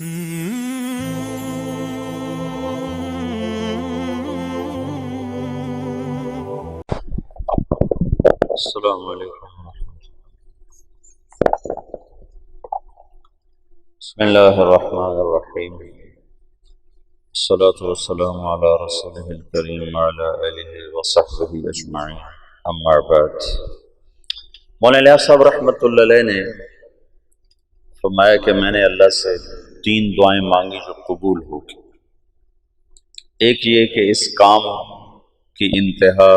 السلام علیکم۔ بسم اللہ الرحمن الرحیم، الصلاة والسلام علی رسولہ الکریم وعلی آلہ وصحبہ اجمعین، اما بعد۔ مولانا الیاس صاحب رحمۃ اللہ علیہ نے فرمایا کہ میں نے اللہ سے 3 دعائیں مانگی جو قبول ہوگی۔ ایک یہ کہ اس کام کی انتہا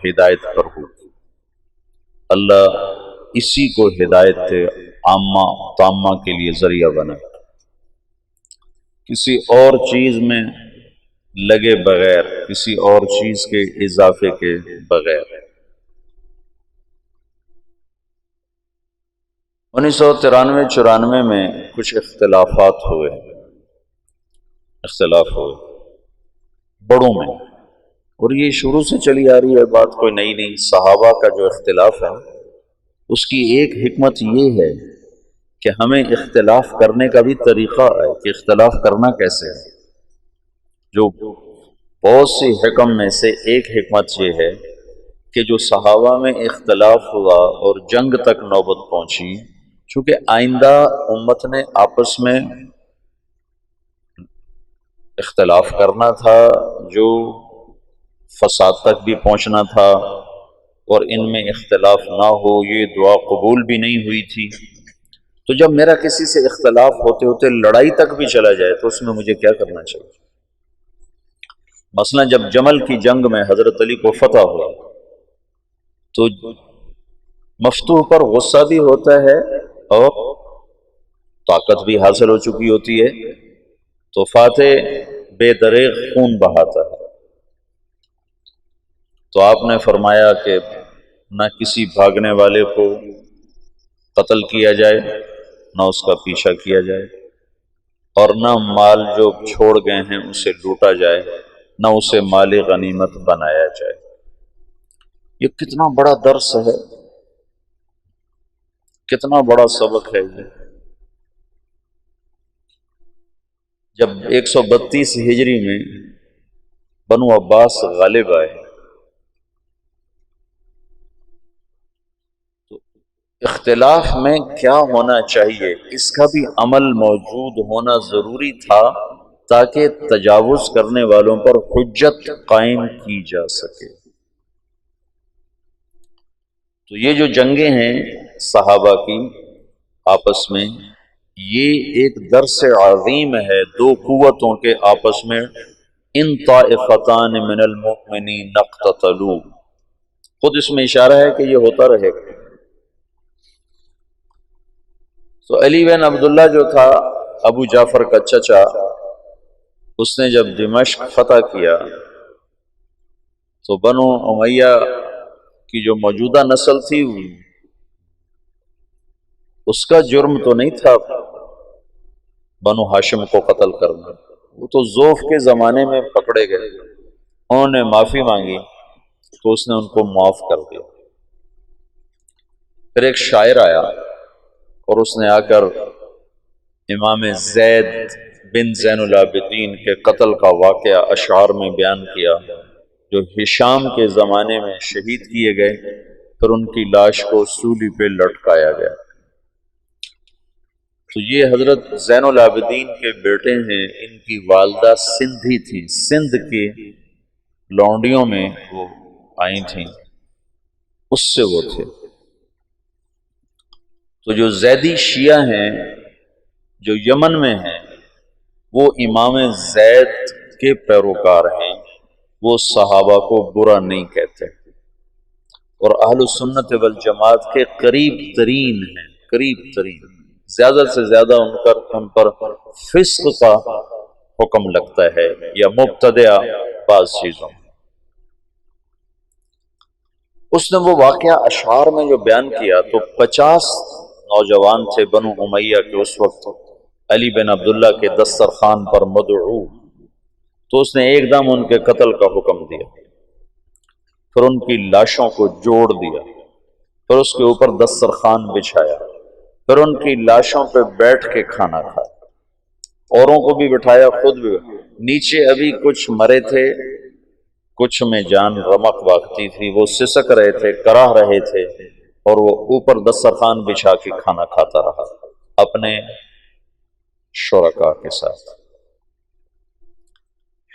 ہدایت پر ہوگی، اللہ اسی کو ہدایت عامہ تامہ کے لیے ذریعہ بنائے، کسی اور چیز میں لگے بغیر، کسی اور چیز کے اضافے کے بغیر۔ 1993-94 میں کچھ اختلاف ہوئے بڑوں میں، اور یہ شروع سے چلی آ رہی ہے بات، کوئی نئی نہیں۔ صحابہ کا جو اختلاف ہے اس کی ایک حکمت یہ ہے کہ ہمیں اختلاف کرنے کا بھی طریقہ ہے کہ اختلاف کرنا کیسے ہے۔ جو بہت سی حکم میں سے ایک حکمت یہ ہے کہ جو صحابہ میں اختلاف ہوا اور جنگ تک نوبت پہنچی، چونکہ آئندہ امت نے آپس میں اختلاف کرنا تھا، جو فساد تک بھی پہنچنا تھا، اور ان میں اختلاف نہ ہو یہ دعا قبول بھی نہیں ہوئی تھی۔ تو جب میرا کسی سے اختلاف ہوتے ہوتے لڑائی تک بھی چلا جائے تو اس میں مجھے کیا کرنا چاہیے؟ مثلا جب جمل کی جنگ میں حضرت علی کو فتح ہوا تو مفتوح پر غصہ بھی ہوتا ہے اور طاقت بھی حاصل ہو چکی ہوتی ہے، تو فاتح بے دریغ خون بہاتا ہے۔ تو آپ نے فرمایا کہ نہ کسی بھاگنے والے کو قتل کیا جائے، نہ اس کا پیچھا کیا جائے، اور نہ مال جو چھوڑ گئے ہیں اسے لوٹا جائے، نہ اسے مال غنیمت بنایا جائے۔ یہ کتنا بڑا درس ہے، کتنا بڑا سبق ہے یہ۔ جب 132 ہجری میں بنو عباس غالب آئے تو اختلاف میں کیا ہونا چاہیے اس کا بھی عمل موجود ہونا ضروری تھا، تاکہ تجاوز کرنے والوں پر حجت قائم کی جا سکے۔ تو یہ جو جنگیں ہیں صحابہ کی آپس میں، یہ ایک درس عظیم ہے، 2 قوتوں کے آپس میں۔ ان طائفتان من المؤمنین اقتتلوا، خود اس میں اشارہ ہے کہ یہ ہوتا رہے گا۔ تو علی بن عبداللہ جو تھا ابو جعفر کا چچا، اس نے جب دمشق فتح کیا تو بنو امیہ کی جو موجودہ نسل تھی اس کا جرم تو نہیں تھا بنو ہاشم کو قتل کرنا، وہ تو ذوف کے زمانے میں پکڑے گئے، انہوں نے معافی مانگی تو اس نے ان کو معاف کر دیا۔ پھر ایک شاعر آیا اور اس نے آ کر امام زید بن زین العابدین کے قتل کا واقعہ اشعار میں بیان کیا، جو ہشام کے زمانے میں شہید کیے گئے، پھر ان کی لاش کو سولی پہ لٹکایا گیا۔ تو یہ حضرت زین العابدین کے بیٹے ہیں، ان کی والدہ سندھی تھی، سندھ کی لونڈیوں میں وہ آئی تھیں، اس سے وہ تھے۔ تو جو زیدی شیعہ ہیں جو یمن میں ہیں، وہ امام زید کے پیروکار ہیں، وہ صحابہ کو برا نہیں کہتے، اور اہل سنت والجماعت کے قریب ترین ہیں، قریب ترین، زیادہ سے زیادہ ان پر فسق کا حکم لگتا ہے یا مبتدع بعض چیزوں۔ اس نے وہ واقعہ اشعار میں جو بیان کیا تو 50 نوجوان تھے بنو امیہ کے اس وقت علی بن عبداللہ کے دسترخوان پر مدعو، تو اس نے ایک دم ان کے قتل کا حکم دیا، پھر ان کی لاشوں کو جوڑ دیا، پھر اس کے اوپر دسترخوان بچھایا، پھر ان کی لاشوں پہ بیٹھ کے کھانا کھایا، اوروں کو بھی بٹھایا، خود بھی۔ نیچے ابھی کچھ مرے تھے، کچھ میں جان رمق واقعی تھی، وہ سسک رہے تھے، کراہ رہے تھے، اور وہ اوپر دسترخوان بچھا کے کھانا کھاتا رہا اپنے شرکاء کے ساتھ۔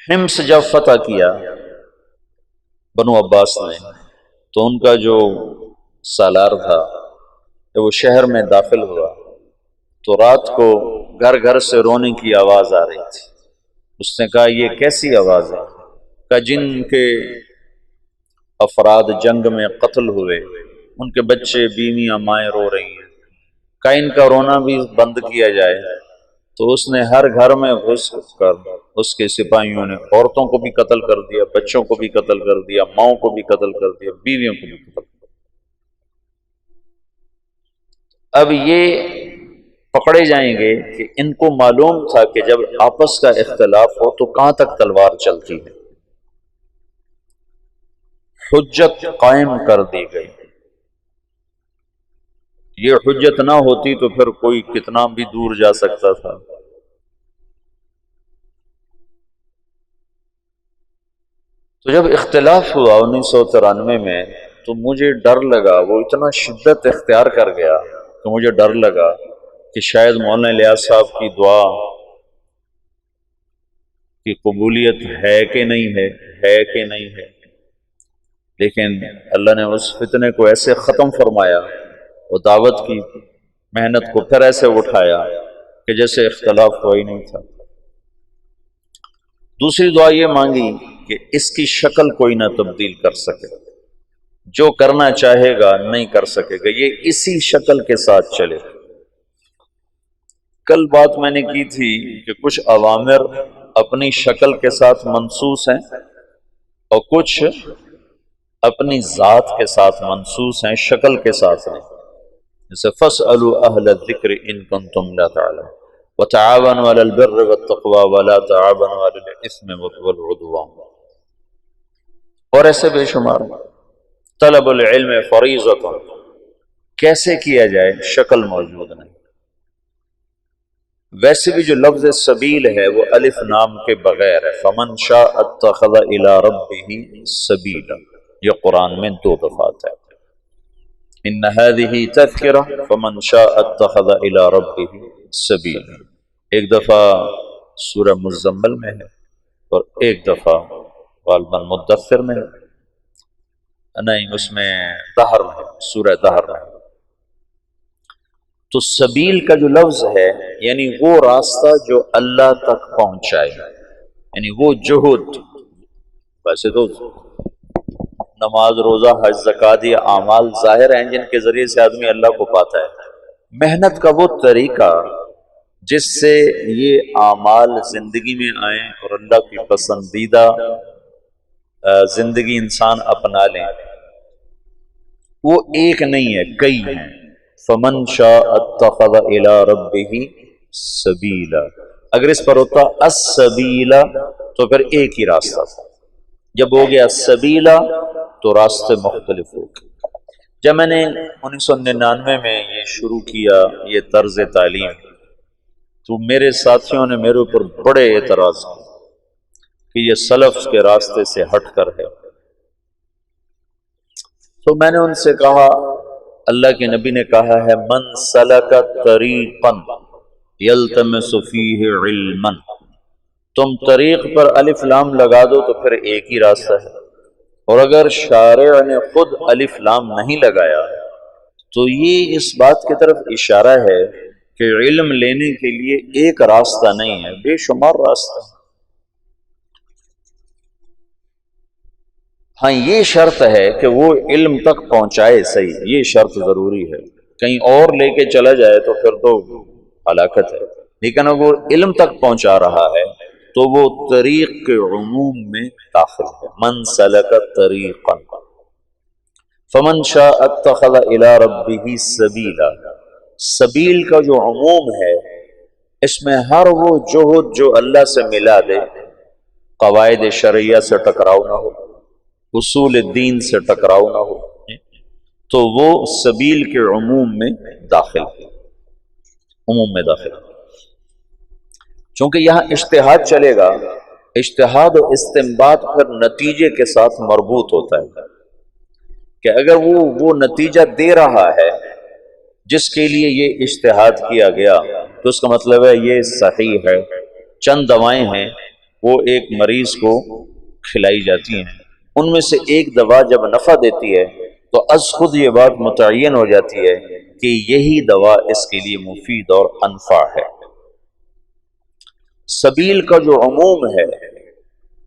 حمص جب فتح کیا بنو عباس نے، تو ان کا جو سالار تھا جب وہ شہر میں داخل ہوا تو رات کو گھر گھر سے رونے کی آواز آ رہی تھی۔ اس نے کہا یہ کیسی آواز ہے؟ کہ جن کے افراد جنگ میں قتل ہوئے ان کے بچے بیویاں مائیں رو رہی ہیں، کہ ان کا رونا بھی بند کیا جائے۔ تو اس نے ہر گھر میں گھس کر اس کے سپاہیوں نے عورتوں کو بھی قتل کر دیا، بچوں کو بھی قتل کر دیا، ماؤں کو بھی قتل کر دیا، بیویوں کو بھی قتل کر دیا۔ اب یہ پکڑے جائیں گے کہ ان کو معلوم تھا کہ جب آپس کا اختلاف ہو تو کہاں تک تلوار چلتی ہے۔ حجت قائم کر دی گئی۔ یہ حجت نہ ہوتی تو پھر کوئی کتنا بھی دور جا سکتا تھا۔ تو جب اختلاف ہوا 1993 میں تو مجھے ڈر لگا، وہ اتنا شدت اختیار کر گیا کہ مجھے ڈر لگا کہ شاید مولانا الیاس صاحب کی دعا کی قبولیت ہے کہ نہیں ہے کہ نہیں ہے۔ لیکن اللہ نے اس فتنے کو ایسے ختم فرمایا، وہ دعوت کی محنت کو پھر ایسے اٹھایا کہ جیسے اختلاف ہوا ہی نہیں تھا۔ دوسری دعا یہ مانگی کہ اس کی شکل کوئی نہ تبدیل کر سکے، جو کرنا چاہے گا نہیں کر سکے گا، یہ اسی شکل کے ساتھ چلے۔ کل بات میں نے کی تھی کہ کچھ اوامر اپنی شکل کے ساتھ منسوس ہیں اور کچھ اپنی ذات کے ساتھ منسوس ہیں، شکل کے ساتھ نہیں۔ جیسے فَاسْأَلُوا أَهْلَ الذِّكْرِ إِن كُنتُمْ لَا تَعْلَمُونَ وَتَعَاوَنُوا عَلَى الْبِرِّ وَالتَّقْوَى وَلَا تَعَاوَنُوا عَلَى الْإِثْمِ وَالْعُدْوَانِ، اور ایسے بے شمار۔ طلب العلم فریضۃ، کیسے کیا جائے شکل موجود نہیں۔ ویسے بھی جو لفظ سبیل ہے وہ الف نام کے بغیر ہے، فمن شاء اتخذ الی ربہ سبیلا، یہ قرآن میں 2 دفعہ ہے۔ ان هذه تذکرہ فمن شاء اتخذ الی ربہ سبیلا، ایک دفعہ سورہ مزمل میں ہے اور ایک دفعہ غالباً مدثر میں ہے، نہیں اس میں دہر میں، سورہ دہر میں۔ تو سبیل کا جو لفظ ہے یعنی وہ راستہ جو اللہ تک پہنچائے، یعنی وہ جہد۔ ویسے تو نماز، روزہ، حج، زکوٰۃ یہ اعمال ظاہر ہیں جن کے ذریعے سے آدمی اللہ کو پاتا ہے۔ محنت کا وہ طریقہ جس سے یہ اعمال زندگی میں آئیں اور اللہ کی پسندیدہ زندگی انسان اپنا لیں، وہ ایک نہیں ہے، کئی ہیں۔ فمن شاء اتخذ الی ربہ سبیلا، اگر اس پر ہوتا السبیلا تو پھر ایک ہی راستہ تھا، جب ہو گیا سبیلا تو راستے مختلف ہو گئے۔ جب میں نے 1999 میں یہ شروع کیا یہ طرز تعلیم، تو میرے ساتھیوں نے میرے اوپر بڑے اعتراض کیے کہ یہ سلف کے راستے سے ہٹ کر ہے۔ تو میں نے ان سے کہا، اللہ کے نبی نے کہا ہے من سلک طریقا یلتمس فیہ علما، تم طریق پر الف لام لگا دو تو پھر ایک ہی راستہ ہے، اور اگر شارع نے خود الف لام نہیں لگایا تو یہ اس بات کی طرف اشارہ ہے کہ علم لینے کے لیے ایک راستہ نہیں ہے، بے شمار راستہ۔ ہاں یہ شرط ہے کہ وہ علم تک پہنچائے، صحیح، یہ شرط ضروری ہے، کہیں اور لے کے چلا جائے تو پھر تو ہلاکت ہے، لیکن اگر وہ علم تک پہنچا رہا ہے تو وہ طریق کے عموم میں داخل ہے۔ من سلک طریقا فمن شاء اتخذ الی ربہ سبیلا، سبیل کا جو عموم ہے اس میں ہر وہ جہد جو اللہ سے ملا دے، قواعد شرعیہ سے ٹکراؤ نہ ہو، اصول دین سے ٹکراؤ نہ ہو، تو وہ سبیل کے عموم میں داخل ہے، عموم میں داخل ہے۔ چونکہ یہاں اجتہاد چلے گا، اجتہاد و استنباط پھر نتیجے کے ساتھ مربوط ہوتا ہے کہ اگر وہ نتیجہ دے رہا ہے جس کے لیے یہ اجتہاد کیا گیا تو اس کا مطلب ہے یہ صحیح ہے۔ چند دوائیں ہیں وہ ایک مریض کو کھلائی جاتی ہیں، ان میں سے ایک دوا جب نفع دیتی ہے تو از خود یہ بات متعین ہو جاتی ہے کہ یہی دوا اس کے لیے مفید اور انفع ہے۔ سبیل کا جو عموم ہے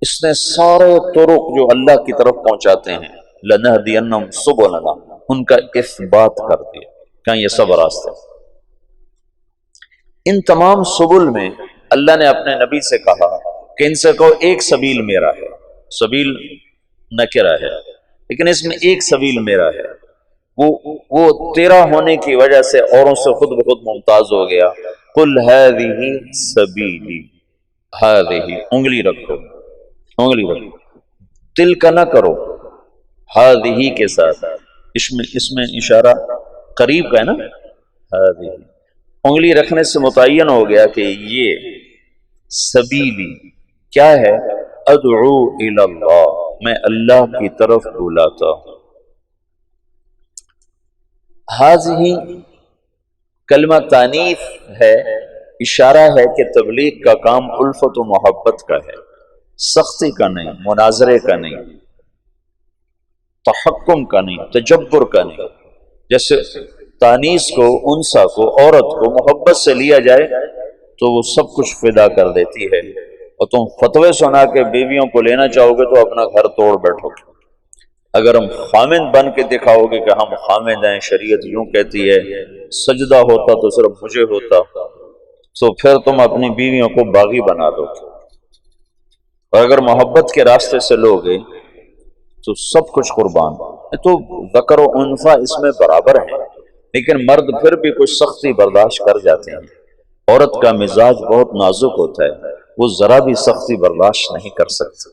اس نے سارے طرق جو اللہ کی طرف پہنچاتے ہیں لَنَهْدِيَنَّهُمْ سُبُلَنَا، ان کا اثبات کر دیا کہ یہ سب راستے۔ ان تمام سبل میں اللہ نے اپنے نبی سے کہا کہ ان سے کہو ایک سبیل میرا ہے، سبیل نکرہ ہے لیکن اس میں ایک سبیل میرا ہے، وہ تیرا ہونے کی وجہ سے اوروں سے خود بخود ممتاز ہو گیا۔ قُلْ هَذِهِ سَبِيلِي، هَذِهِ انگلی رکھو، انگلی رکھو، دل کا نہ کرو، هَذِهِ کے ساتھ، اس میں اشارہ قریب کا ہے نا، هَذِهِ انگلی رکھنے سے متعین ہو گیا کہ یہ سبیلی کیا ہے، ادعو الی اللہ، میں اللہ کی طرف بلاتا ہوں۔ ہذہ کلمہ تانیث ہے، اشارہ ہے کہ تبلیغ کا کام الفت و محبت کا ہے، سختی کا نہیں، مناظرے کا نہیں، تحکم کا نہیں، تجبر کا نہیں۔ جیسے تانیث کو، انثى کو، عورت کو محبت سے لیا جائے تو وہ سب کچھ فدا کر دیتی ہے، اور تم فتوے سنا کے بیویوں کو لینا چاہو گے تو اپنا گھر توڑ بیٹھو گے۔ اگر ہم خامند بن کے دکھاؤ گے کہ ہم خامند ہیں، شریعت یوں کہتی ہے، سجدہ ہوتا تو صرف مجھے ہوتا، تو پھر تم اپنی بیویوں کو باغی بنا دو گے۔ اور اگر محبت کے راستے سے لوگے تو سب کچھ قربان۔ تو ذکر و انثیٰ اس میں برابر ہے، لیکن مرد پھر بھی کچھ سختی برداشت کر جاتے ہیں۔ عورت کا مزاج بہت نازک ہوتا ہے، وہ ذرا بھی سختی برداشت نہیں کر سکتی۔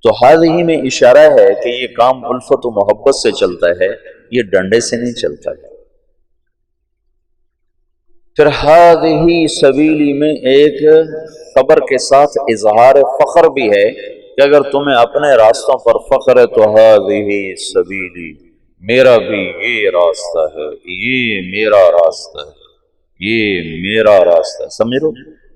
تو ہذہ میں اشارہ ہے کہ یہ کام الفت و محبت سے چلتا ہے، یہ ڈنڈے سے نہیں چلتا ہے۔ پھر ہذہ سبیلی میں ایک خبر کے ساتھ اظہار فخر بھی ہے کہ اگر تمہیں اپنے راستوں پر فخر ہے تو ہذہ سبیلی، میرا بھی یہ راستہ ہے، یہ میرا راستہ ہے، یہ میرا راستہ ہے۔ سمجھ لو،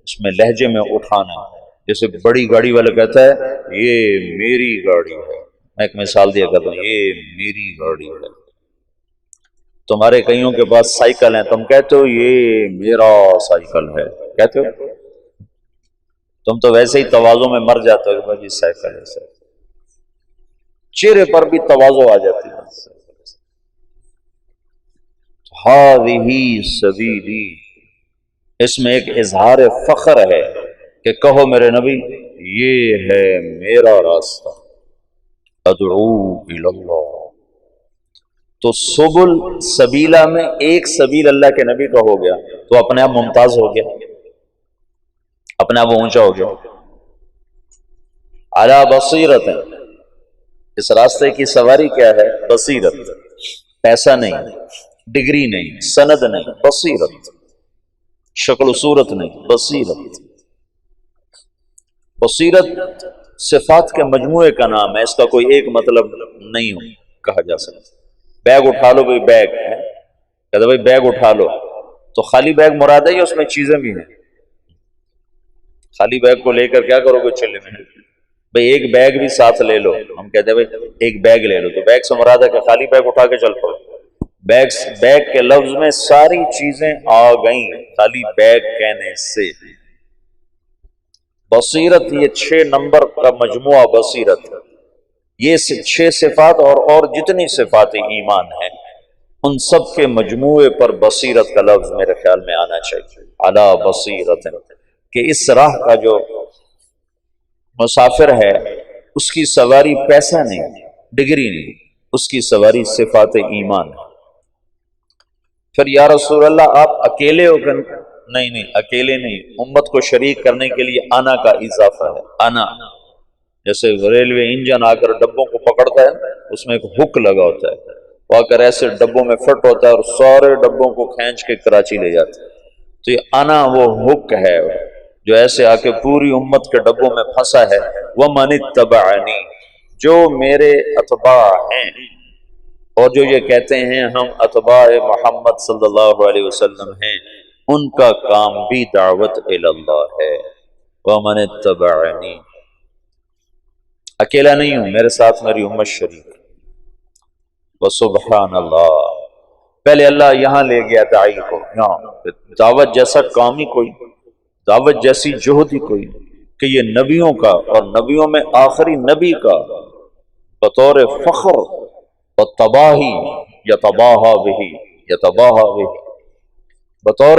اس میں لہجے میں اٹھانا ہے، جیسے بڑی گاڑی والا کہتا ہے یہ میری گاڑی ہے۔ میں ایک مثال دیا کرتا ہوں، یہ میری گاڑی ہے۔ تمہارے کئیوں کے پاس سائیکل ہیں، تم کہتے ہو یہ میرا سائیکل ہے، کہتے ہو؟ تم تو ویسے ہی تواضع میں مر جاتے ہو کہ بھائی سائیکل ہے، چہرے پر بھی تواضع آ جاتی ہے۔ ہذہ سبیلی، اس میں ایک اظہار فخر ہے کہ کہو میرے نبی یہ ہے میرا راستہ، ادعو الی اللہ۔ تو سبل سبیلہ میں ایک سبیل اللہ کے نبی کا ہو گیا تو اپنے آپ ممتاز ہو گیا، اپنے آپ اونچا ہو گیا۔ علی بصیرت، اس راستے کی سواری کیا ہے؟ بصیرت، پیسہ نہیں، ڈگری نہیں، سند نہیں، بصیرت، شکل و صورت نہیں، بصیرت۔ بصیرت صفات کے مجموعے کا نام ہے، اس کا کوئی ایک مطلب نہیں کہا جا سکتا۔ بیگ اٹھا لو، بھائی بیگ ہے، کہتے بھائی بیگ اٹھا لو، تو خالی بیگ مراد ہے یا اس میں چیزیں بھی ہیں؟ خالی بیگ کو لے کر کیا کرو گے چلے میں؟ بھائی ایک بیگ بھی ساتھ لے لو، ہم کہتے ہیں بھائی ایک بیگ لے لو، تو بیگ سے مراد ہے کہ خالی بیگ اٹھا کے چل پڑو۔ بیگ کے لفظ میں ساری چیزیں آ گئیں خالی بیگ کہنے سے۔ بصیرت یہ 6 نمبر کا مجموعہ بصیرت، یہ 6 صفات اور جتنی صفات ایمان ہیں ان سب کے مجموعے پر بصیرت کا لفظ میرے خیال میں آنا چاہیے۔ علی بصیرت، کہ اس راہ کا جو مسافر ہے اس کی سواری پیسہ نہیں، ڈگری نہیں، اس کی سواری صفات ایمان ہے۔ پھر یا رسول اللہ آپ اکیلے ہو کر؟ نہیں، اکیلے نہیں، امت کو شریک کرنے کے لیے انا کا اضافہ ہے۔ انا جیسے ریلوے انجن آ کر ڈبوں کو پکڑتا ہے، اس میں ایک ہک لگا ہوتا ہے، وہ آ کر ایسے ڈبوں میں فٹ ہوتا ہے اور سارے ڈبوں کو کھینچ کے کراچی لے جاتا ہے۔ تو یہ انا وہ حک ہے جو ایسے آ کے پوری امت کے ڈبوں میں پھنسا ہے، وَمَنِ اتَّبَعَنِي، جو میرے اتباع ہیں، اور جو یہ کہتے ہیں ہم اتباع محمد صلی اللہ علیہ وسلم ہیں، ان کا کام بھی دعوت الی اللہ ہے۔ وَمَنِ اتَّبَعَنِي، اکیلا نہیں ہوں، میرے ساتھ میری امت شریک۔ وَسُبْحَانَ اللَّہ، پہلے اللہ یہاں لے گیا داعی کو، یہاں دعوت جیسا کام ہی کوئی، دعوت جیسی جہد ہی کوئی، کہ یہ نبیوں کا اور نبیوں میں آخری نبی کا بطور فخر و تباہی یتباہا بہی، یتباہا بہی، بطور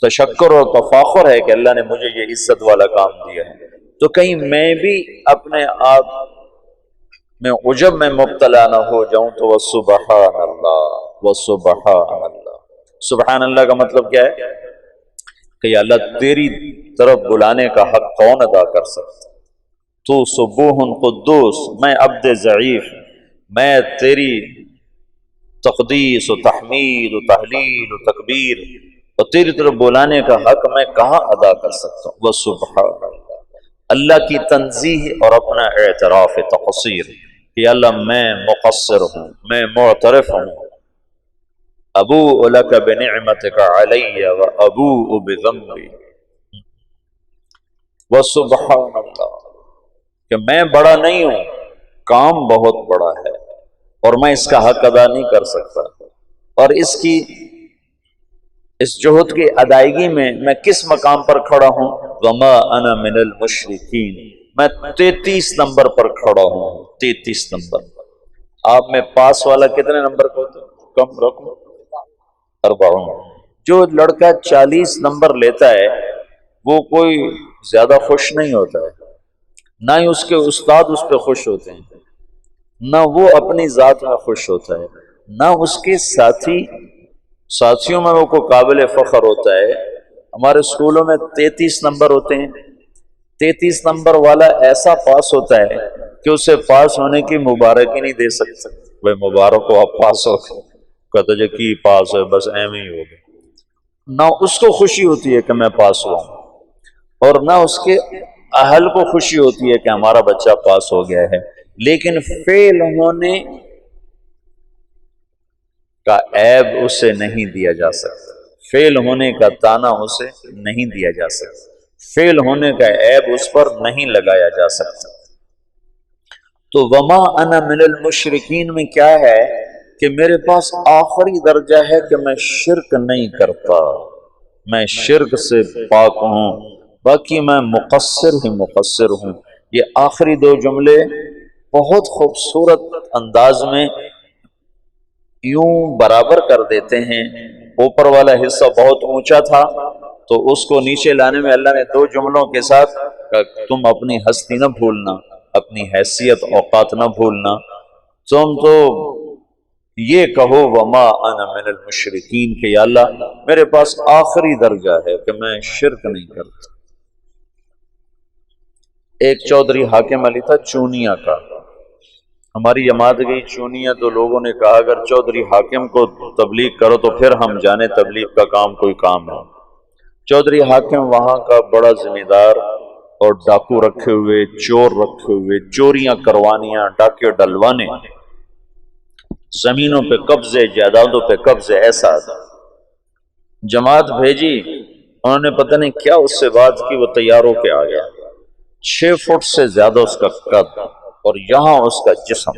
تشکر اور تفاخر ہے کہ اللہ نے مجھے یہ عزت والا کام دیا ہے، تو کہیں میں بھی اپنے آپ میں عجب میں مبتلا نہ ہو جاؤں، تو وَسُبْحَانَ اللَّہ، وَسُبْحَانَ اللَّہ۔ سبحان اللہ کا مطلب کیا ہے کہ یا اللہ تیری طرف بلانے کا حق کون ادا کر سکتا؟ تو سبوح قدوس، میں عبد ضعیف، میں تیری تقدیس و تحمید و تحلیل و تکبیر اور تیری طرف بلانے کا حق میں کہاں ادا کر سکتا ہوں؟ وَسُبْحَانَ اللَّہ، اللہ کی تنزیہ اور اپنا اعتراف تقصیر کہ اللہ میں مقصر ہوں، میں معترف ہوں۔ ابوء لک بنعمتک علی و ابوء بذنبی، وسبحان اللہ، کہ میں بڑا نہیں ہوں، کام بہت بڑا ہے اور میں اس کا حق ادا نہیں کر سکتا، اور اس جہد کی ادائیگی میں کس مقام پر کھڑا ہوں؟ وما انا من المشرکین، میں 33 نمبر پر کھڑا ہوں، 33 نمبر۔ آپ میں پاس والا کتنے نمبر کو ہوتا ہے؟ کم رقم 40۔ جو لڑکا 40 نمبر لیتا ہے وہ کوئی زیادہ خوش نہیں ہوتا ہے، نہ ہی اس کے استاد اس پہ خوش ہوتے ہیں، نہ وہ اپنی ذات میں خوش ہوتا ہے، نہ اس کے ساتھیوں میں وہ کوئی قابل فخر ہوتا ہے۔ ہمارے اسکولوں میں 33 نمبر ہوتے ہیں، 33 نمبر والا ایسا پاس ہوتا ہے کہ اسے پاس ہونے کی مبارک ہی نہیں دے سکتا، وہ مبارک ہو آپ پاس ہو، کہتا جی کی پاس ہے، بس ایم ہی ہو گیا۔ نہ اس کو خوشی ہوتی ہے کہ میں پاس ہوا ہوں، اور نہ اس کے اہل کو خوشی ہوتی ہے کہ ہمارا بچہ پاس ہو گیا ہے، لیکن فیل ہونے کا عیب اسے نہیں دیا جا سکتا، فیل ہونے کا تانا اسے نہیں دیا جا سکتا، فیل ہونے کا عیب اس پر نہیں لگایا جا سکتا۔ تو وما انا من المشرکین میں کیا ہے کہ میرے پاس آخری درجہ ہے کہ میں شرک نہیں کرتا، میں شرک سے پاک ہوں، باقی میں مقصر ہی مقصر ہوں۔ یہ آخری دو جملے بہت خوبصورت انداز میں یوں برابر کر دیتے ہیں۔ اوپر والا حصہ بہت اونچا تھا تو اس کو نیچے لانے میں اللہ نے دو جملوں کے ساتھ تم اپنی ہستی نہ بھولنا، اپنی حیثیت اوقات نہ بھولنا، تم تو یہ کہو وما انا من المشرکین کہ یا اللہ میرے پاس آخری درجہ ہے کہ میں شرک نہیں کرتا۔ ایک چودھری حاکم علی تھا چونیا کا، ہماری جماعت گئی چونیا، تو لوگوں نے کہا اگر چودھری حاکم کو تبلیغ کرو تو پھر ہم جانے تبلیغ کا کام کوئی کام ہے۔ چودھری حاکم وہاں کا بڑا ذمہ دار اور ڈاکو رکھے ہوئے، چور رکھے ہوئے، چوریاں کروانیاں، ڈاکے ڈلوانے، زمینوں پہ قبضے، جائیدادوں پہ قبضے، ایسا تھا۔ جماعت بھیجی، انہوں نے پتہ نہیں کیا اس سے بات کی، وہ تیار ہو کے آ گیا، 6 فٹ سے زیادہ اس کا قد اور یہاں اس کا جسم،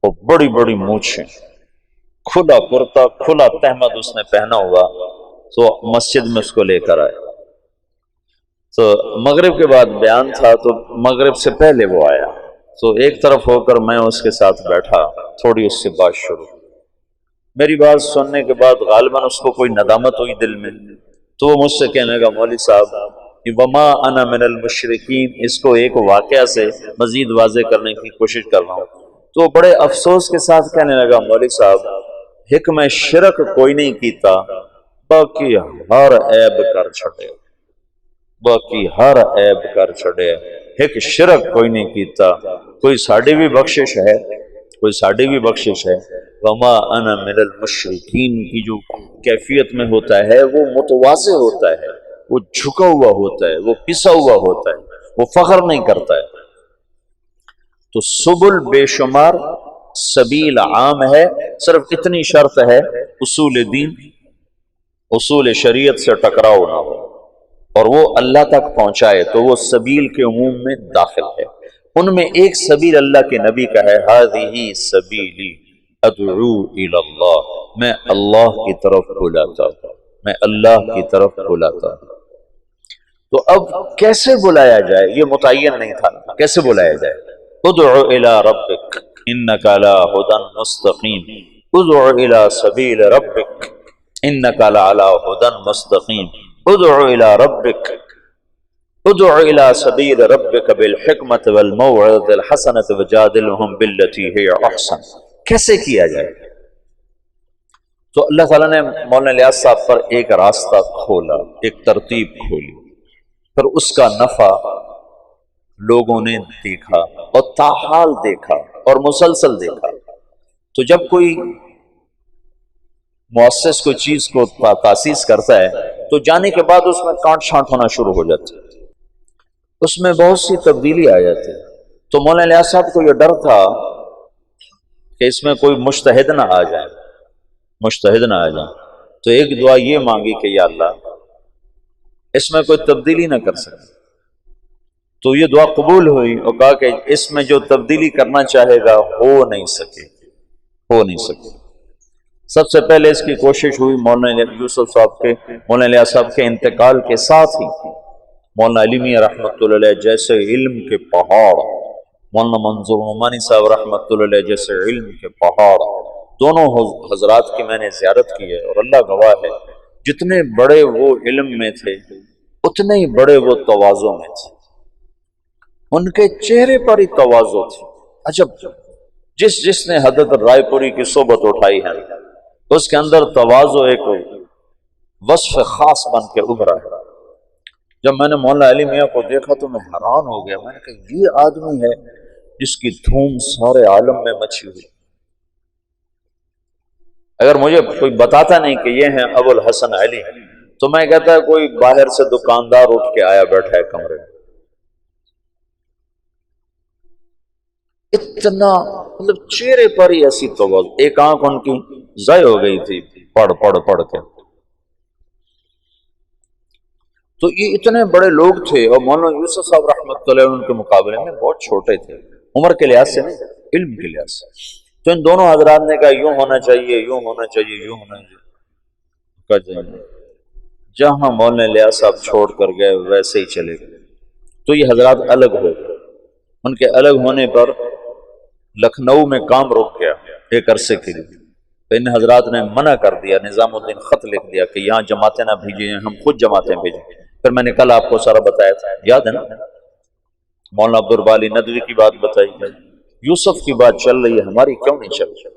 اور بڑی بڑی مونچھیں، کھلا کرتا، کھلا تہمد اس نے پہنا ہوا، تو مسجد میں اس کو لے کر آئے۔ تو مغرب کے بعد بیان تھا، تو مغرب سے پہلے وہ آیا، تو ایک طرف ہو کر میں اس کے ساتھ بیٹھا، تھوڑی اس سے بات شروع۔ میری بات سننے کے بعد غالباً اس کو کوئی ندامت ہوئی دل میں، تو وہ مجھ سے کہنے لگا مولوی صاحب وما انا من المشرکین، اس کو ایک واقعہ سے مزید واضح کرنے کی کوشش کر رہا ہوں۔ تو بڑے افسوس کے ساتھ کہنے لگا مولوی صاحب ایک میں شرک کوئی نہیں کیتا، باقی ہر عیب کر چھڑے، باقی ہر عیب کر چھڑے، ایک شرک کوئی نہیں کیتا، کوئی ساڑی بھی بخشش ہے، کوئی ساڑھی بھی بخشش ہے، وما انا من المشرکین کی جو کیفیت میں ہوتا ہے وہ متواضع ہوتا ہے، وہ جھکا ہوا ہوتا ہے، وہ پسا ہوا ہوتا ہے، وہ فخر نہیں کرتا ہے۔ تو سبل بے شمار، سبیل عام ہے، صرف اتنی شرط ہے اصول دین، اصول شریعت سے ٹکراؤ نہ ہو اور وہ اللہ تک پہنچائے، تو وہ سبیل کے عموم میں داخل ہے۔ ان میں ایک سبیل اللہ کے نبی کا ہے، ہذہ سبیلی ادعو الی اللہ، میں اللہ کی طرف بلاتا ہوں، میں اللہ کی طرف بلاتا ہوں۔ تو اب کیسے بلایا جائے یہ متعین نہیں تھا، کیسے بلایا جائے؟ ادعو الی ربک انک علی ھدی مستقیم، ادعو الی سبیل ربک انک لعلی ھدی مستقیم، ادعو الی ربک، ادعو الی سبیل ربک بالحکمت والموعظۃ الحسنۃ وجادلھم باللتی ہی احسن۔ کیسے کیا جائے؟ تو اللہ تعالیٰ نے مولانا الیاس صاحب پر ایک راستہ کھولا، ایک ترتیب کھولی، پھر اس کا نفع لوگوں نے دیکھا اور تاحال دیکھا اور مسلسل دیکھا۔ تو جب کوئی مؤسس کوئی چیز کو تاسیس کرتا ہے تو جانے کے بعد اس میں کانٹ چھانٹ ہونا شروع ہو جاتا ہے، اس میں بہت سی تبدیلی آ جاتی ہے۔ تو مولانا الیاس صاحب کو یہ ڈر تھا کہ اس میں کوئی مجتہد نہ آ جائے، مجتہد نہ آ جائے، تو ایک دعا یہ مانگی کہ یا اللہ اس میں کوئی تبدیلی نہ کر سکے۔ تو یہ دعا قبول ہوئی اور کہا کہ اس میں جو تبدیلی کرنا چاہے گا ہو نہیں سکے، ہو نہیں سکے۔ سب سے پہلے اس کی کوشش ہوئی مولانا یوسف صاحب کے، مولانا الیاس صاحب کے انتقال کے ساتھ ہی مولانا علی میاں رحمۃ اللہ علیہ جیسے علم کے پہاڑ، مولانا منظور نعمانی صاحب رحمۃ اللہ علیہ جیسے علم کے پہاڑ، دونوں حضرات کی میں نے زیارت کی ہے اور اللہ گواہ ہے جتنے بڑے وہ علم میں تھے اتنے ہی بڑے وہ تواضع میں تھے، ان کے چہرے پر ہی تواضع تھی۔ عجب، جس نے حضرت رائے پوری کی صحبت اٹھائی ہے اس کے اندر تواضع ایک وصف خاص بن کے ابھرا ہے۔ جب میں نے مولانا علی میاں کو دیکھا تو میں حیران ہو گیا، میں نے کہا یہ آدمی ہے جس کی دھوم سارے عالم میں مچی ہوئی۔ اگر مجھے کوئی بتاتا نہیں کہ یہ ہیں ابو الحسن علی تو میں کہتا ہے کوئی باہر سے دکاندار اٹھ کے آیا بیٹھا ہے کمرے میں۔ اتنا مطلب چہرے پر ہی ایسی تواضع، ایک آنکھ ان کی ضائع ہو گئی تھی پڑھ کے۔ تو یہ اتنے بڑے لوگ تھے اور مولانا یوسف صاحب رحمۃ اللہ ان کے مقابلے میں بہت چھوٹے تھے، عمر کے لحاظ سے نہیں، علم کے لحاظ سے۔ تو ان دونوں حضرات نے کہا یوں ہونا چاہیے، یوں ہونا چاہیے، یوں ہونا چاہیے، جہاں مولانا الیاس صاحب چھوڑ کر گئے ویسے ہی چلے گئے۔ تو یہ حضرات الگ ہو گئے، ان کے الگ ہونے پر لکھنؤ میں کام رک گیا ایک عرصے کے لیے۔ تو ان حضرات نے منع کر دیا، نظام الدین خط لکھ دیا کہ یہاں جماعتیں نہ بھیجیں، ہم خود جماعتیں بھیجیں۔ پھر میں نے کل آپ کو سارا بتایا تھا، یاد ہے نا؟ مولانا عبدالباری ندوی کی بات بتائی گئی، یوسف کی بات چل رہی ہے، ہماری کیوں نہیں چل رہی؟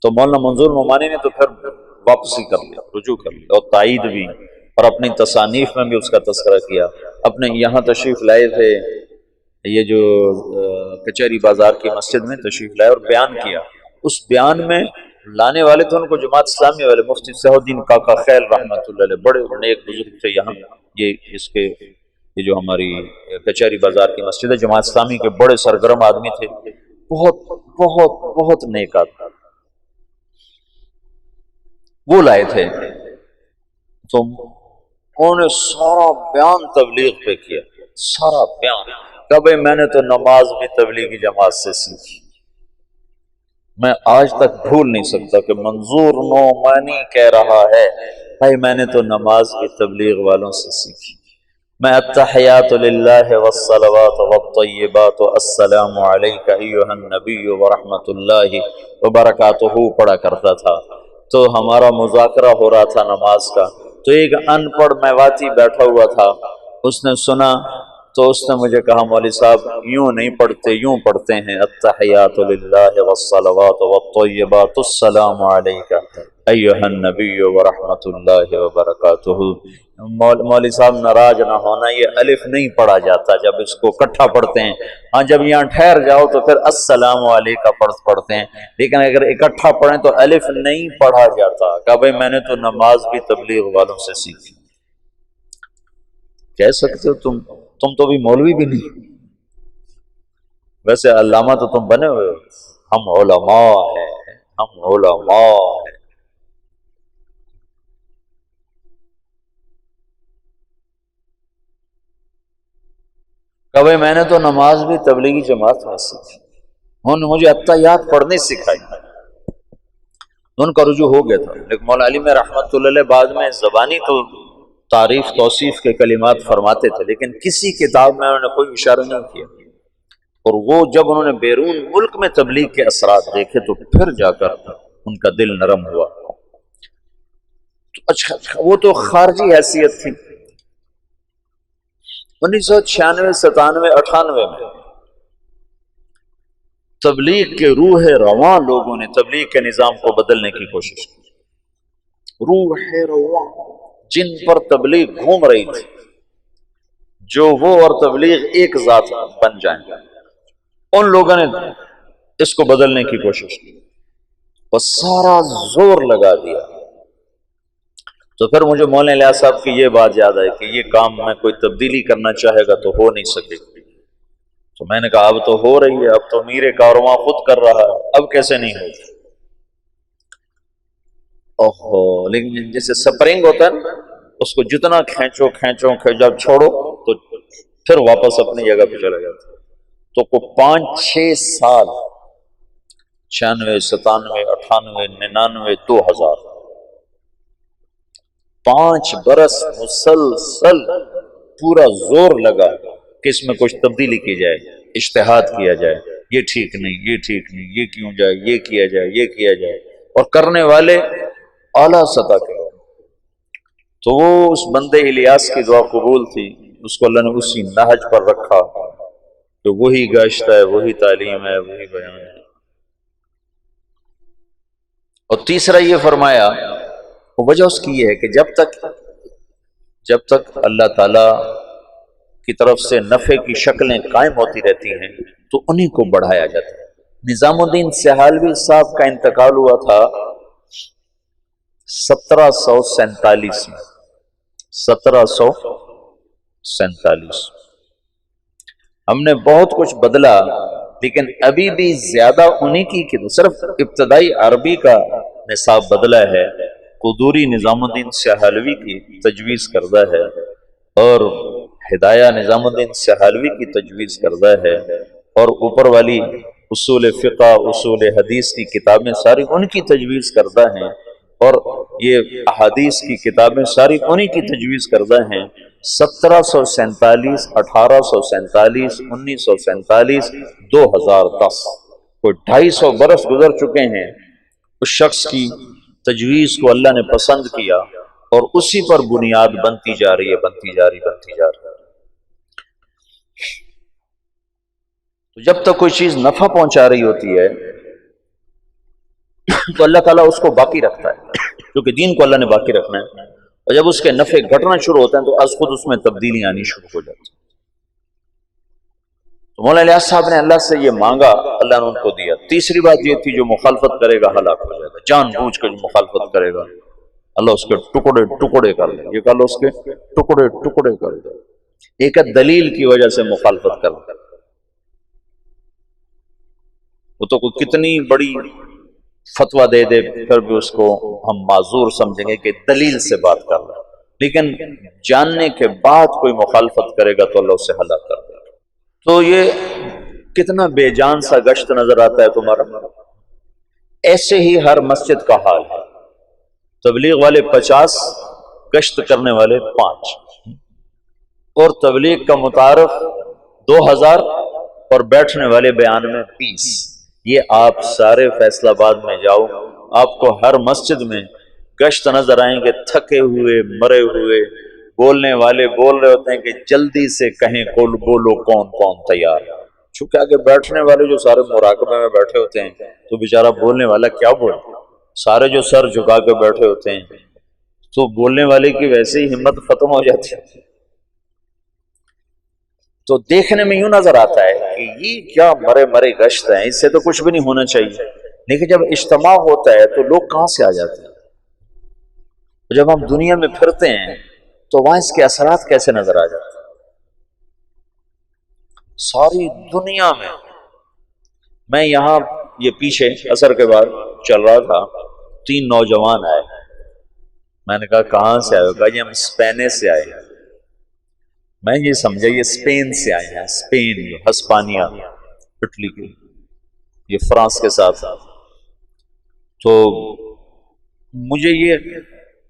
تو مولانا منظور نعمانی نے تو پھر واپسی کر لیا، رجوع کر لیا اور تائید بھی، اور اپنی تصانیف میں بھی اس کا تذکرہ کیا۔ اپنے یہاں تشریف لائے تھے، یہ جو کچہری بازار کی مسجد میں تشریف لائے اور بیان کیا۔ اس بیان میں لانے والے تھے ان کو جماعت اسلامی والے مفتی صلاح الدین کاکا خیل رحمۃ اللہ علیہ، بڑے نیک بزرگ تھے یہاں، یہ جو ہماری کچہری بازار کی مسجد ہے، جماعت اسلامی کے بڑے سرگرم آدمی تھے، بہت بہت بہت نیک آدمی، وہ لائے تھے۔ تو انہوں نے سارا بیان تبلیغ پہ کیا، سارا بیان، کہ بھائی میں نے تو نماز بھی تبلیغی جماعت سے سیکھی۔ میں آج تک بھول نہیں سکتا کہ منظور نعمانی کہہ رہا ہے بھائی میں نے تو نماز بھی تبلیغ والوں سے سیکھی۔ میں التحیات للہ والصلوات والطیبات السلام علیک ایھا النبی ورحمۃ اللہ وبرکاتہ پڑھا کرتا تھا۔ تو ہمارا مذاکرہ ہو رہا تھا نماز کا، تو ایک ان پڑھ میواتی بیٹھا ہوا تھا، اس نے سنا تو اس نے مجھے کہا مولوی صاحب یوں نہیں پڑھتے، یوں پڑھتے ہیں التحیات للہ والصلوات والطیبات السلام علیک۔ ایھا النبی ورحمۃ اللہ وبرکاتہ۔ مولوی صاحب ناراض نہ ہونا، یہ الف نہیں پڑھا جاتا جب اس کو اکٹھا پڑھتے ہیں، ہاں جب یہاں ٹھہر جاؤ تو پھر السلام علیکم پڑھتے ہیں، لیکن اگر اکٹھا پڑھیں تو الف نہیں پڑھا جاتا۔ کہ بھائی میں نے تو نماز بھی تبلیغ والوں سے سیکھی۔ کہہ سکتے ہو تم تو بھی مولوی بھی نہیں، ویسے علامہ تو تم بنے ہوئے ہو۔ ہم علماء ہیں، ہم علماء ہیں۔ کہ بھائی میں نے تو نماز بھی تبلیغی جماعت میں سیکھی، انہوں نے مجھے اتحیات پڑھنے سکھائی، ان کا رجوع ہو گیا تھا۔ لیکن مولا علی میں رحمت اللہ علیہ بعد میں زبانی تو تعریف توصیف کے کلمات فرماتے تھے، لیکن کسی کتاب میں انہوں نے کوئی اشارہ نہیں کیا، اور وہ جب انہوں نے بیرون ملک میں تبلیغ کے اثرات دیکھے تو پھر جا کر ان کا دل نرم ہوا۔ اچھا وہ تو خارجی حیثیت تھی۔ 1996 97 98 میں تبلیغ کے روح رواں لوگوں نے تبلیغ کے نظام کو بدلنے کی کوشش کی۔ روح رواں جن پر تبلیغ گھوم رہی تھی، جو وہ اور تبلیغ ایک ذات بن جائیں، ان لوگوں نے اس کو بدلنے کی کوشش کی اور سارا زور لگا دیا۔ تو پھر مجھے مولانا الیاس صاحب کی یہ بات یاد آئی کہ یہ کام میں کوئی تبدیلی کرنا چاہے گا تو ہو نہیں سکے گی۔ تو میں نے کہا اب تو ہو رہی ہے، اب تو امیر کارواں خود کر رہا ہے، اب کیسے نہیں ہوگی؟ اوہو، لیکن جیسے سپرنگ ہوتا ہے نا، اس کو جتنا کھینچو جب چھوڑو تو پھر واپس اپنی جگہ پہ چلا جاتا۔ تو کو 5-6 سال 96 97 98 99 2000 5 برس مسلسل پورا زور لگا کہ اس میں کچھ تبدیلی کی جائے، اجتہاد کیا جائے، یہ ٹھیک نہیں، یہ ٹھیک نہیں، یہ کیوں جائے، یہ کیا جائے، یہ کیا جائے، اور کرنے والے اعلیٰ سطح کے لوگ۔ تو وہ اس بندے الیاس کی دعا قبول تھی، اس کو اللہ نے اسی نہج پر رکھا تو وہی گشت ہے، وہی تعلیم ہے، وہی بیان ہے۔ اور تیسرا یہ فرمایا، وجہ اس کی یہ ہے کہ جب تک اللہ تعالی کی طرف سے نفع کی شکلیں قائم ہوتی رہتی ہیں تو انہی کو بڑھایا جاتا ہے۔ نظام الدین سہالوی صاحب کا انتقال ہوا تھا 1747 میں، 1747۔ ہم نے بہت کچھ بدلا، لیکن ابھی بھی زیادہ انہی کی صرف ابتدائی عربی کا نصاب بدلا ہے، قدوری نظام الدین سہالوی کی تجویز کردہ ہے، اور ہدایہ نظام الدین سہالوی کی تجویز کردہ ہے، اور اوپر والی اصول فقہ، اصول حدیث کی کتابیں ساری ان کی تجویز کردہ ہیں، اور یہ احادیث کی کتابیں ساری انہی کی تجویز کردہ ہیں۔ 1747 1847 1947 2010 کوئی 250 برس گزر چکے ہیں۔ اس شخص کی تجویز کو اللہ نے پسند کیا اور اسی پر بنیاد بنتی جا رہی ہے، بنتی جا رہی ہے۔ تو جب تک کوئی چیز نفع پہنچا رہی ہوتی ہے تو اللہ تعالیٰ اس کو باقی رکھتا ہے، کیونکہ دین کو اللہ نے باقی رکھنا ہے، اور جب اس کے نفع گھٹنا شروع ہوتے ہیں تو از خود اس میں تبدیلی آنی شروع ہو جاتی ہے۔ تو مولانا الیاس صاحب نے اللہ سے یہ مانگا، اللہ نے ان کو دیا۔ تیسری بات یہ تھی جو مخالفت کرے گا ہلاک ہو جائے گا، جان بوجھ کر جو مخالفت کرے گا اللہ اس کے ٹکڑے ٹکڑے کر دے، یہ کہا اس کے ٹکڑے ٹکڑے کر دے۔ ایک دلیل کی وجہ سے مخالفت کر دے، وہ تو کوئی کتنی بڑی فتویٰ دے دے پھر بھی اس کو ہم معذور سمجھیں گے کہ دلیل سے بات کر رہا ہے، لیکن جاننے کے بعد کوئی مخالفت کرے گا تو اللہ اسے ہلاک کر دے گا۔ تو یہ کتنا بے جان سا گشت نظر آتا ہے تمہارا۔ ایسے ہی ہر مسجد کا حال ہے، تبلیغ والے 50، گشت کرنے والے 5، اور تبلیغ کا متعارف 2000 اور بیٹھنے والے بیان میں 20۔ یہ آپ سارے فیصل آباد میں جاؤ، آپ کو ہر مسجد میں گشت نظر آئیں گے، تھکے ہوئے، مرے ہوئے، بولنے والے بول رہے ہوتے ہیں کہ جلدی سے کہیں کول بولو کون کون تیار۔ چونکہ آگے بیٹھنے والے جو سارے مراقبے میں بیٹھے ہوتے ہیں تو بیچارہ بولنے والا کیا بولے، سارے جو سر جھکا کے بیٹھے ہوتے ہیں تو بولنے والے کی ویسے ہی ہمت ختم ہو جاتی ہے. تو دیکھنے میں یوں نظر آتا ہے کہ یہ کیا مرے مرے گشت ہیں، اس سے تو کچھ بھی نہیں ہونا چاہیے. لیکن جب اجتماع ہوتا ہے تو لوگ کہاں سے آ جاتے ہیں. جب ہم دنیا میں پھرتے ہیں تو وہاں اس کے اثرات کیسے نظر آ جاتے ہیں. ساری دنیا میں یہاں یہ پیچھے عصر کے بعد چل رہا تھا، 3 نوجوان آئے. میں نے کہا کہاں سے آئے؟ کہا جی ہم اسپین سے آئے ہیں. میں یہ سمجھا یہ اسپین سے آئے ہیں، اسپین، ہسپانیہ، اٹلی کی، یہ فرانس کے ساتھ. تو مجھے یہ،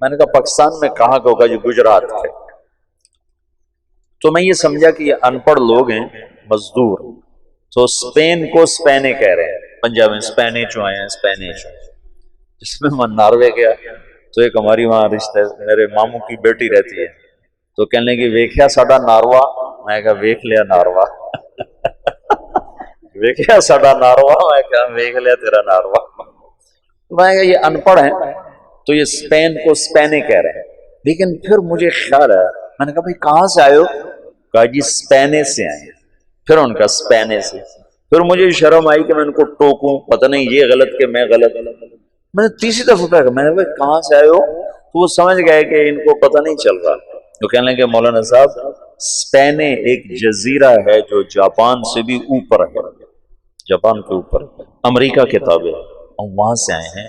میں نے کہا پاکستان میں کہاں کا ہوگا؟ جو گجرات ہے. تو میں یہ سمجھا کہ یہ ان پڑھ لوگ ہیں، مزدور. تو اسپین کو اسپینے کہہ رہے ہیں، پنجاب میں اسپینے چو آئے ہیں، اسپینے چو. جس میں میں ناروے گیا تو ایک ہماری وہاں رشتے، میرے ماموں کی بیٹی رہتی ہے، تو کہنے لگی ویکھیا ساڈا ناروا. میں کہا ویکھ لیا ناروا. ویکھیا ساڈا ناروا، میں کہا ویکھ لیا تیرا ناروا. میں کہا یہ ان پڑھ ہیں تو یہ اسپین کو اسپینے کہہ رہے ہیں. لیکن پھر مجھے خیال ہے، میں نے کہا بھائی کہاں سے آئے ہو؟ کہا جی اسپینے سے آئے ہیں. پھر ان کا اسپینے سے. پھر مجھے شرم آئی کہ میں ان کو ٹوکوں، پتہ نہیں یہ غلط کہ میں غلط. میں نے تیسری دفعہ کہا، میں نے کہا کہاں سے آئے ہو؟ تو وہ سمجھ گئے کہ ان کو پتہ نہیں چل رہا. تو کہنے لگے مولانا صاحب اسپینے ایک جزیرہ ہے جو جاپان سے بھی اوپر ہے، جاپان کے اوپر امریکہ کے تابع. ہم وہاں سے آئے ہیں،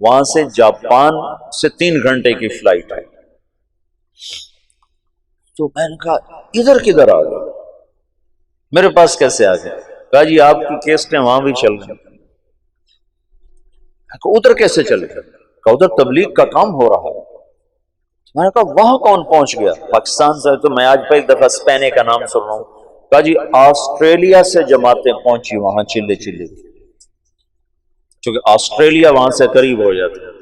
وہاں سے جاپان سے 3 گھنٹے کی فلائٹ ہے. تو میں نے کہا ادھر کدھر آ گئے؟ میرے پاس کیسے آ گئے؟ کہا جی آپ کی کیسٹیں وہاں بھی چل رہی ہیں. ادھر کیسے چلے؟ کہا ادھر تبلیغ کا کام ہو رہا ہے. میں نے کہا وہاں کون پہنچ گیا؟ پاکستان سے. تو میں آج پہلی دفعہ اسپینے کا نام سن رہا ہوں. کہا جی آسٹریلیا سے جماعتیں پہنچی وہاں چلے چلے، چونکہ آسٹریلیا وہاں سے قریب ہو جاتا ہے.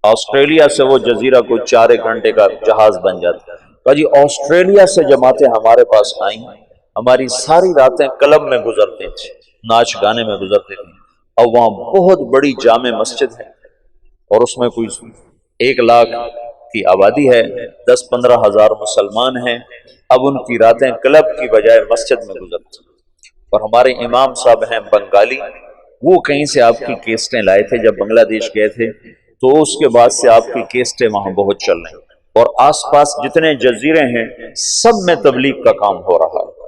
آسٹریلیا سے وہ جزیرہ کوئی 4 گھنٹے کا جہاز بن جاتا ہے. کہا جی آسٹریلیا سے جماعتیں ہمارے پاس آئیں، ہماری ساری راتیں کلب میں گزرتے تھے، ناچ گانے میں گزرتے تھے. اور وہاں بہت بڑی جامع مسجد ہے اور اس میں کوئی 1 لاکھ کی آبادی ہے، 10-15 ہزار مسلمان ہیں. اب ان کی راتیں کلب کی بجائے مسجد میں گزرتی. اور ہمارے امام صاحب ہیں بنگالی، وہ کہیں سے آپ کی کیسٹیں لائے تھے جب بنگلہ دیش گئے تھے، تو اس کے بعد سے آپ کی کیسٹیں وہاں بہت چل رہی ہیں. اور آس پاس جتنے جزیرے ہیں سب میں تبلیغ کا کام ہو رہا ہے.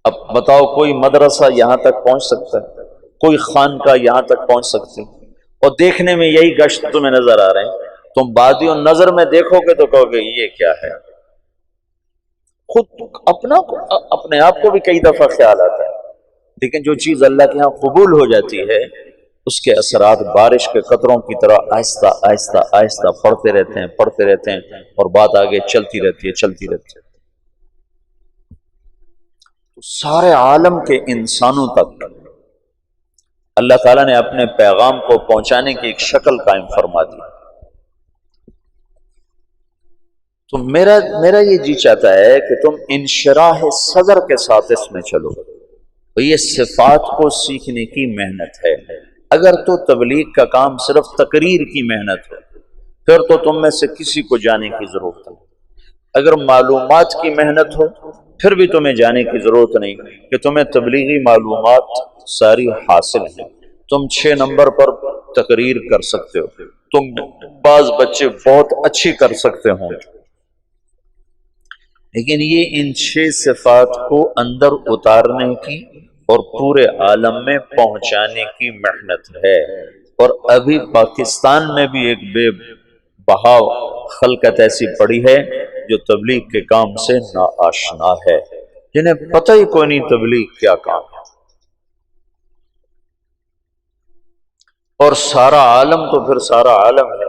اب بتاؤ کوئی مدرسہ یہاں تک پہنچ سکتا ہے؟ کوئی خانقاہ یہاں تک پہنچ سکتی؟ اور دیکھنے میں یہی گشت تمہیں نظر آ رہے ہیں. تم بادیوں نظر میں دیکھو گے تو کہو گے یہ کیا ہے. خود اپنے آپ کو بھی کئی دفعہ خیال آتا ہے. لیکن جو چیز اللہ کے ہاں قبول ہو جاتی ہے اس کے اثرات بارش کے قطروں کی طرح آہستہ آہستہ آہستہ پڑتے رہتے ہیں اور بات آگے چلتی رہتی ہے. سارے عالم کے انسانوں تک اللہ تعالیٰ نے اپنے پیغام کو پہنچانے کی ایک شکل قائم فرما دی. تو میرا یہ جی چاہتا ہے کہ تم انشراح صدر کے ساتھ اس میں چلو. تو یہ صفات کو سیکھنے کی محنت ہے. اگر تو تبلیغ کا کام صرف تقریر کی محنت ہو پھر تو تم میں سے کسی کو جانے کی ضرورت نہیں. اگر معلومات کی محنت ہو پھر بھی تمہیں جانے کی ضرورت نہیں کہ تمہیں تبلیغی معلومات ساری حاصل ہیں. تم 6 نمبر پر تقریر کر سکتے ہو، تم بعض بچے بہت اچھی کر سکتے ہوں، لیکن یہ ان 6 صفات کو اندر اتارنے کی اور پورے عالم میں پہنچانے کی محنت ہے. اور ابھی پاکستان میں بھی ایک بے بہا خلقت ایسی پڑی ہے جو تبلیغ کے کام سے ناآشنا ہے، جنہیں پتہ ہی کوئی نہیں تبلیغ کیا کام ہے. اور سارا عالم تو پھر سارا عالم ہے.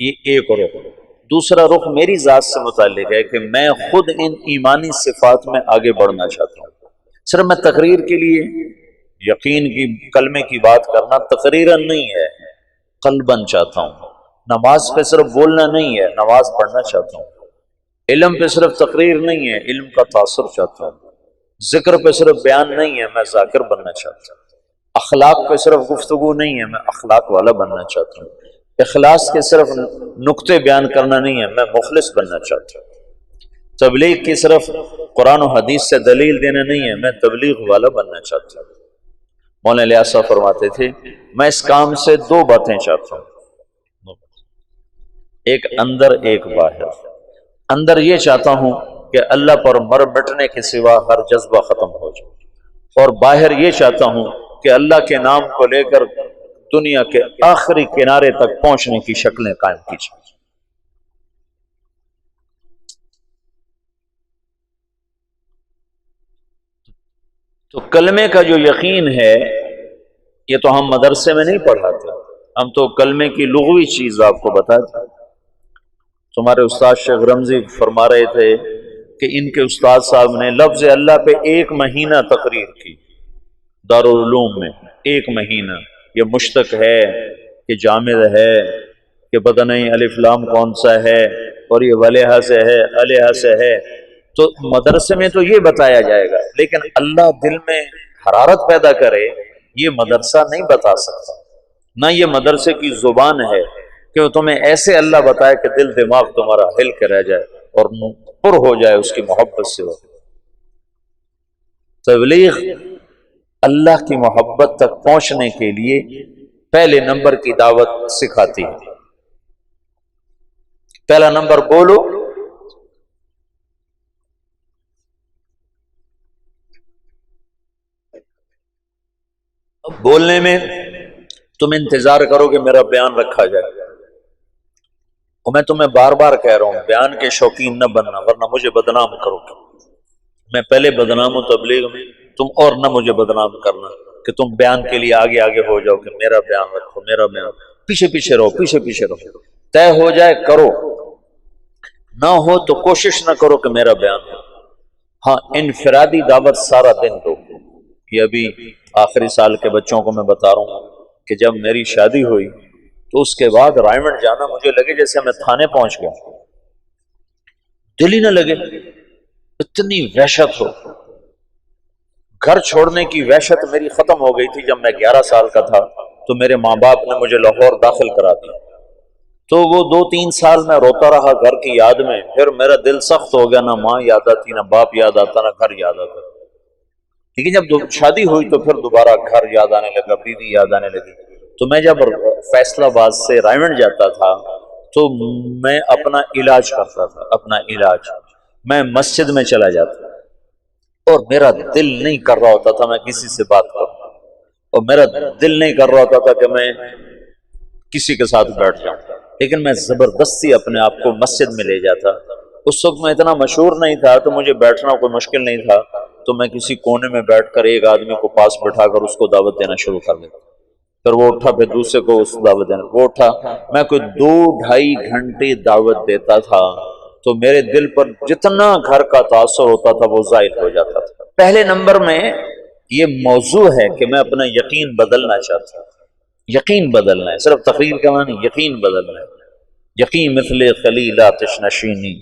یہ ایک رخ. دوسرا رخ میری ذات سے متعلق ہے کہ میں خود ان ایمانی صفات میں آگے بڑھنا چاہتا ہوں. صرف میں تقریر کے لیے یقین کی کلمے کی بات کرنا تقریراً نہیں ہے، قلباً چاہتا ہوں. نماز پہ صرف بولنا نہیں ہے، نماز پڑھنا چاہتا ہوں. علم پہ صرف تقریر نہیں ہے، علم کا تاثر چاہتا ہوں. ذکر پہ صرف بیان نہیں ہے، میں ذاکر بننا چاہتا ہوں. اخلاق پہ صرف گفتگو نہیں ہے، میں اخلاق والا بننا چاہتا ہوں۔ اخلاص کے صرف نقطے بیان کرنا نہیں ہے، میں مخلص بننا چاہتا ہوں۔ تبلیغ کی صرف قرآن و حدیث سے دلیل دینا نہیں ہے، میں تبلیغ والا بننا چاہتا ہوں۔ مولانا الیاس صاحب فرماتے تھے میں اس کام سے دو باتیں چاہتا ہوں، ایک اندر ایک باہر۔ اندر یہ چاہتا ہوں کہ اللہ پر مر مٹنے کے سوا ہر جذبہ ختم ہو جائے، اور باہر یہ چاہتا ہوں کہ اللہ کے نام کو لے کر دنیا کے آخری کنارے تک پہنچنے کی شکلیں قائم کی جائیں۔ تو کلمے کا جو یقین ہے یہ تو ہم مدرسے میں نہیں پڑھاتے، ہم تو کلمے کی لغوی چیز آپ کو بتاتے۔ تمہارے استاد شیخ رمزی فرما رہے تھے کہ ان کے استاد صاحب نے لفظ اللہ پہ 1 مہینہ تقریر کی دارالعلوم میں، 1 مہینہ۔ یہ مشتق ہے کہ جامد ہے کہ پتہ نہیں الف لام کون سا ہے، اور یہ ولیہ سے ہے علیہ سے ہے، تو مدرسے میں تو یہ بتایا جائے گا، لیکن اللہ دل میں حرارت پیدا کرے یہ مدرسہ نہیں بتا سکتا، نہ یہ مدرسے کی زبان ہے کہ وہ تمہیں ایسے اللہ بتائے کہ دل دماغ تمہارا ہل کے رہ جائے اور پر ہو جائے اس کی محبت سے۔ تبلیغ اللہ کی محبت تک پہنچنے کے لیے پہلے نمبر کی دعوت سکھاتی ہے۔ پہلا نمبر بولو، بولنے میں تم انتظار کرو کہ میرا بیان رکھا جائے، اور میں تمہیں بار بار کہہ رہا ہوں بیان کے شوقین نہ بننا ورنہ مجھے بدنام کرو گے۔ میں پہلے بدنام ہوں تبلیغ میں، تم اور نہ مجھے بدنام کرنا کہ تم بیان کے لیے آگے آگے ہو جاؤ کہ میرا بیان رکھو، میرا بیان، پیچھے پیچھے رہو، پیچھے پیچھے رہو۔ طے ہو جائے کرو، نہ ہو تو کوشش نہ کرو کہ میرا بیان ہو۔ ہاں انفرادی دعوت سارا دن دو۔ یہ ابھی آخری سال کے بچوں کو میں بتا رہا ہوں کہ جب میری شادی ہوئی تو اس کے بعد رائے منڈ جانا مجھے لگے جیسے میں تھانے پہنچ گیا، دل ہی نہ لگے، اتنی وحشت ہو۔ گھر چھوڑنے کی وحشت میری ختم ہو گئی تھی جب میں 11 سال کا تھا، تو میرے ماں باپ نے مجھے لاہور داخل کرا دیا، تو وہ 2-3 سال میں روتا رہا گھر کی یاد میں، پھر میرا دل سخت ہو گیا، نہ ماں یاد آتی، نہ باپ یاد آتا، نہ گھر یاد آتا۔ لیکن جب شادی ہوئی تو پھر دوبارہ گھر یاد آنے لگا، بیوی یاد آنے لگی۔ تو میں جب فیصل آباد سے رائے منڈ جاتا تھا تو میں اپنا علاج کرتا تھا، اپنا علاج میں مسجد میں چلا جاتا، اور میرا دل نہیں کر رہا ہوتا تھا میں کسی سے بات کروں، اور میرا دل نہیں کر رہا ہوتا تھا کہ میں کسی کے ساتھ بیٹھ جاؤں، لیکن میں زبردستی اپنے آپ کو مسجد میں لے جاتا۔ اس وقت میں اتنا مشہور نہیں تھا تو مجھے بیٹھنا کوئی مشکل نہیں تھا، تو میں کسی کونے میں بیٹھ کر ایک آدمی کو پاس بٹھا کر اس کو دعوت دینا شروع کر دیتا، پھر وہ اٹھا، پھر دوسرے کو اس دعوت دینا، وہ اٹھا، میں کوئی 2-2.5 گھنٹے دعوت دیتا تھا، تو میرے دل پر جتنا گھر کا تاثر ہوتا تھا وہ زائد ہو جاتا تھا۔ پہلے نمبر میں یہ موضوع ہے کہ میں اپنا یقین بدلنا چاہتا ہوں، یقین بدلنا ہے، صرف تقریر کا نہیں، یقین بدلنا ہے۔ یقین مثل خلیل آتش نشینی،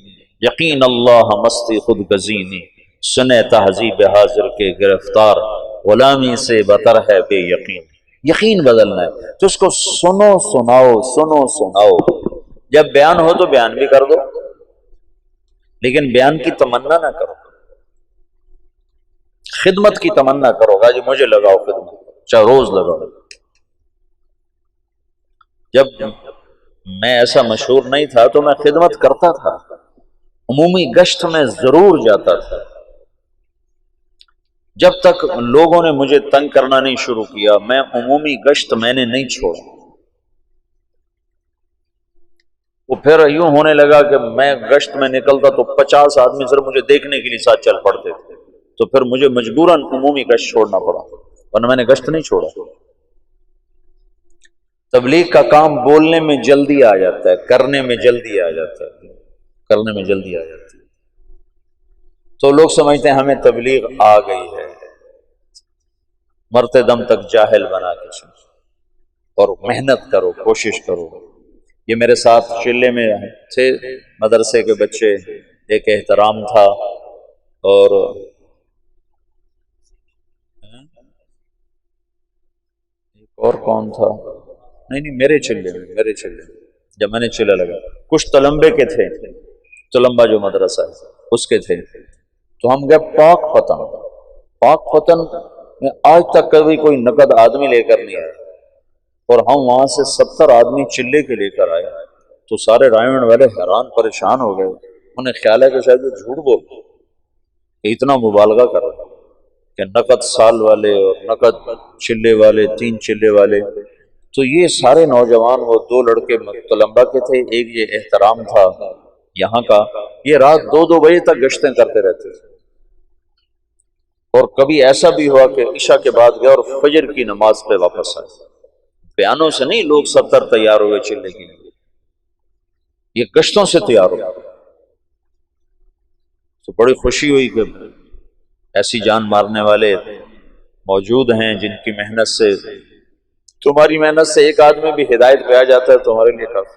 یقین اللہ مستی خود گزینی، سنے تہذیب حاضر کے گرفتار، غلامی سے بتر ہے بے یقین۔ یقین بدلنا ہے تو اس کو سنو سناؤ، سنو سناؤ۔ جب بیان ہو تو بیان بھی کر دو، لیکن بیان کی تمنا نہ کرو، خدمت کی تمنا کرو گا، جو مجھے لگاؤ خدمت، چاہے روز لگاؤ۔ جب میں ایسا مشہور نہیں تھا تو میں خدمت کرتا تھا، عمومی گشت میں ضرور جاتا تھا، جب تک لوگوں نے مجھے تنگ کرنا نہیں شروع کیا میں عمومی گشت میں نے نہیں چھوڑا۔ وہ پھر یوں ہونے لگا کہ میں گشت میں نکلتا تو 50 آدمی صرف مجھے دیکھنے کے لیے ساتھ چل پڑتے تھے، تو پھر مجھے مجبوراً عمومی گشت چھوڑنا پڑا، ورنہ میں نے گشت نہیں چھوڑا۔ تبلیغ کا کام بولنے میں جلدی آ جاتا ہے، کرنے میں جلدی آ جاتا ہے، کرنے میں جلدی آ جاتی ہے۔ تو لوگ سمجھتے ہیں ہمیں تبلیغ آ گئی ہے، مرتے دم تک جاہل بنا کے سن، اور محنت کرو، کوشش کرو۔ یہ میرے ساتھ شلے میں تھے مدرسے کے بچے، ایک احترام تھا، اور اور کون تھا، نہیں میرے چلے میں جب میں نے چلے لگا، کچھ تلمبے کے تھے، تلمبا جو مدرسہ ہے اس کے تھے، تو ہم گئے پاک پتن میں آج تک کبھی کوئی نقد آدمی لے کر نہیں آیا، اور ہم وہاں سے 70 آدمی چلے کے لے کر آئے، تو سارے رائمنڈ والے حیران پریشان ہو گئے، انہیں خیال ہے کہ شاید وہ جھوٹ بول کہ اتنا مبالغہ کر رہا کہ نقد سال والے اور نقد چلے والے 3 چلے والے۔ تو یہ سارے نوجوان، وہ 2 لڑکے طلباء کے تھے، ایک یہ احترام تھا یہاں کا، یہ رات 2 بجے تک گشتیں کرتے رہتے تھے، اور کبھی ایسا بھی ہوا کہ عشاء کے بعد گئے اور فجر کی نماز پہ واپس آئے۔ بیانوں سے نہیں، لوگ 70 تیار ہوئے چلنے کے لیے، یہ گشتوں سے تیار ہو۔ تو بڑی خوشی ہوئی کہ ایسی جان مارنے والے موجود ہیں جن کی محنت سے، تمہاری محنت سے ایک آدمی بھی ہدایت پہ آ جاتا ہے تو ہمارے لیے کافی۔